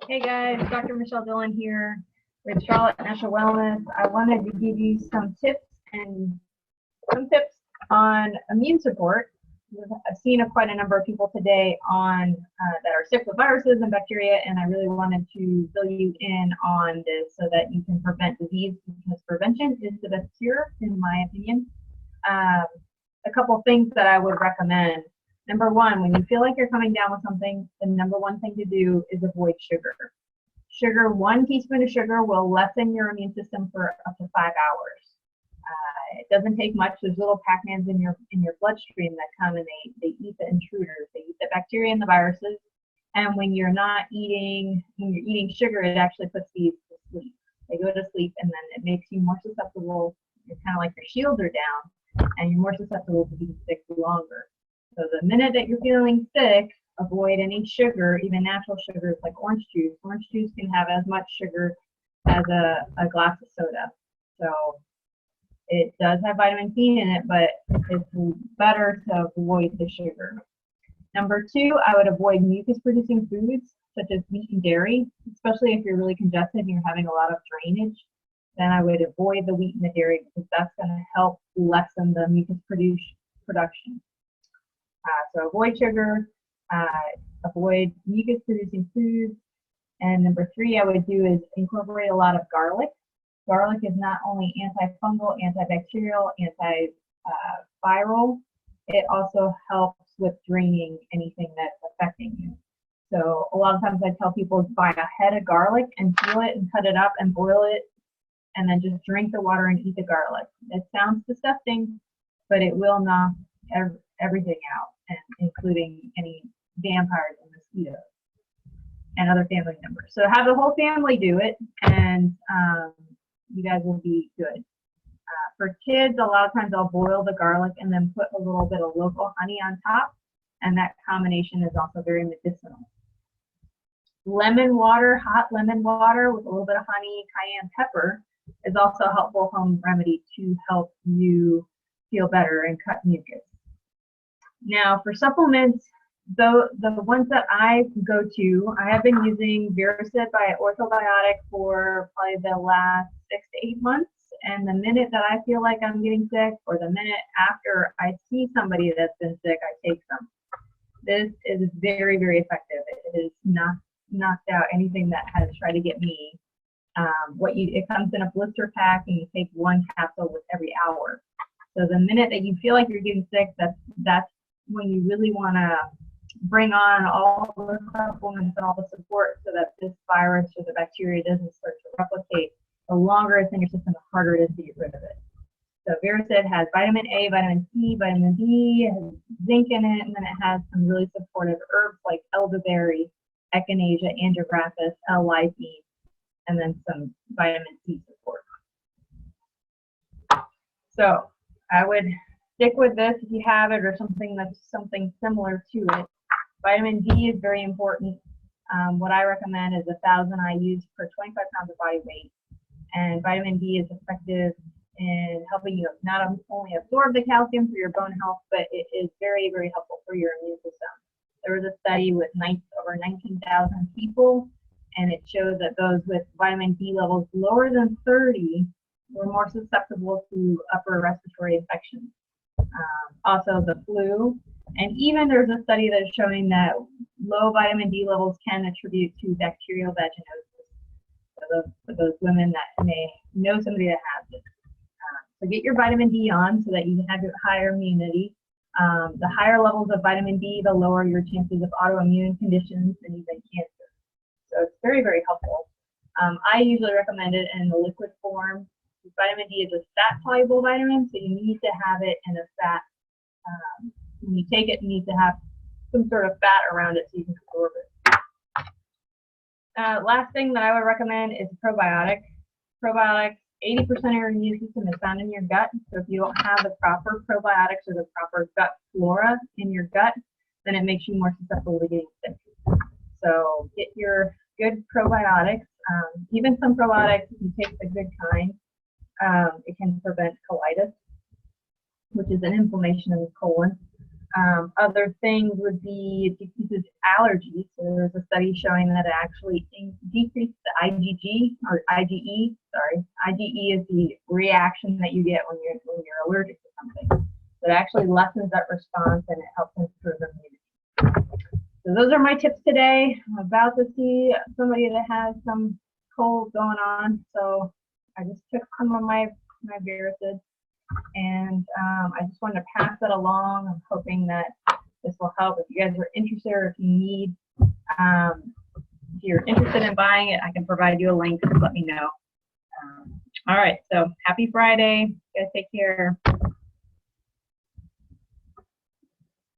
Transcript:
Hey guys, Dr. Michelle Dillon here with Charlotte Natural Wellness. I wanted to give you some tips on immune support. I've seen quite a number of people today on that are sick with viruses and bacteria, and I really wanted to fill you in on this so that you can prevent disease, because prevention is the best cure, in my opinion. A couple things that I would recommend. Number one, when you feel like you're coming down with something, the number one thing to do is avoid sugar. Sugar, 1 teaspoon of sugar will lessen your immune system for up to 5 hours. It doesn't take much. There's little Pac-Mans in your bloodstream that come and they eat the intruders. They eat the bacteria and the viruses. And when you're eating sugar, it actually puts these to sleep. They go to sleep, and then it makes you more susceptible. It's kind of like your shields are down, and you're more susceptible to being sick longer. So the minute that you're feeling sick, avoid any sugar, even natural sugars like orange juice. Orange juice can have as much sugar as a glass of soda. So it does have vitamin C in it, but it's better to avoid the sugar. Number two, I would avoid mucus-producing foods such as meat and dairy, especially if you're really congested and you're having a lot of drainage. Then I would avoid the wheat and the dairy, because that's going to help lessen the mucus production. So avoid sugar, avoid mucus-producing foods. And number three I would do is incorporate a lot of garlic. Garlic is not only antifungal, antibacterial, antiviral, it also helps with draining anything that's affecting you. So a lot of times I tell people to buy a head of garlic and peel it and cut it up and boil it, and then just drink the water and eat the garlic. It sounds disgusting, but it will knock everything out, and including any vampires and mosquitoes and other family members. So have the whole family do it, and you guys will be good. For kids, a lot of times I'll boil the garlic and then put a little bit of local honey on top, and that combination is also very medicinal. Lemon water, hot lemon water with a little bit of honey, cayenne pepper, is also a helpful home remedy to help you feel better and cut mucus. Now for supplements, the ones that I go to, I have been using Verised by Orthobiotic for probably the last 6 to 8 months. And the minute that I feel like I'm getting sick, or the minute after I see somebody that's been sick, I take some. This is very, very effective. It has knocked out anything that has tried to get me. It comes in a blister pack, and you take 1 capsule with every hour. So the minute that you feel like you're getting sick, that's when you really want to bring on all the supplements and all the support, so that this virus or the bacteria doesn't start to replicate. The longer it's in your system, the harder it is to get rid of it. So Verised has vitamin A, vitamin C, vitamin D, it has zinc in it, and then it has some really supportive herbs like elderberry, echinacea, andrographis, L-lysine, and then some vitamin C support. So I would stick with this if you have it, or something that's something similar to it. Vitamin D is very important. What I recommend is 1,000 IUs per 25 pounds of body weight. And vitamin D is effective in helping you not only absorb the calcium for your bone health, but it is very, very helpful for your immune system. There was a study with over 19,000 people, and it showed that those with vitamin D levels lower than 30 were more susceptible to upper respiratory infections. Also the flu, and even there's a study that is showing that low vitamin D levels can attribute to bacterial vaginosis. For those women that may know somebody that has it. So get your vitamin D on so that you can have your higher immunity. The higher levels of vitamin D, the lower your chances of autoimmune conditions and even cancer. So it's very, very helpful. I usually recommend it in the liquid form. Vitamin D is a fat-soluble vitamin, so you need to have it in a fat. When you take it, you need to have some sort of fat around it so you can absorb it. Last thing that I would recommend is a probiotic. Probiotics, 80% of your immune system is found in your gut. So if you don't have the proper probiotics or the proper gut flora in your gut, then it makes you more susceptible to getting sick. So get your good probiotics. Even some probiotics, if you take the good kind, it can prevent colitis, which is an inflammation in the colon. Other things would be it decreases allergies. So there's a study showing that it actually decreases the IgG or IgE. Sorry, IgE is the reaction that you get when you're allergic to something. So it actually lessens that response and it helps improve immunity. So those are my tips today. I'm about to see somebody that has some cold going on, so I just took some of my viruses. And I just wanted to pass that along. I'm hoping that this will help. If you guys are interested or if you need, if you're interested in buying it, I can provide you a link. Just let me know. All right, so happy Friday. You guys take care.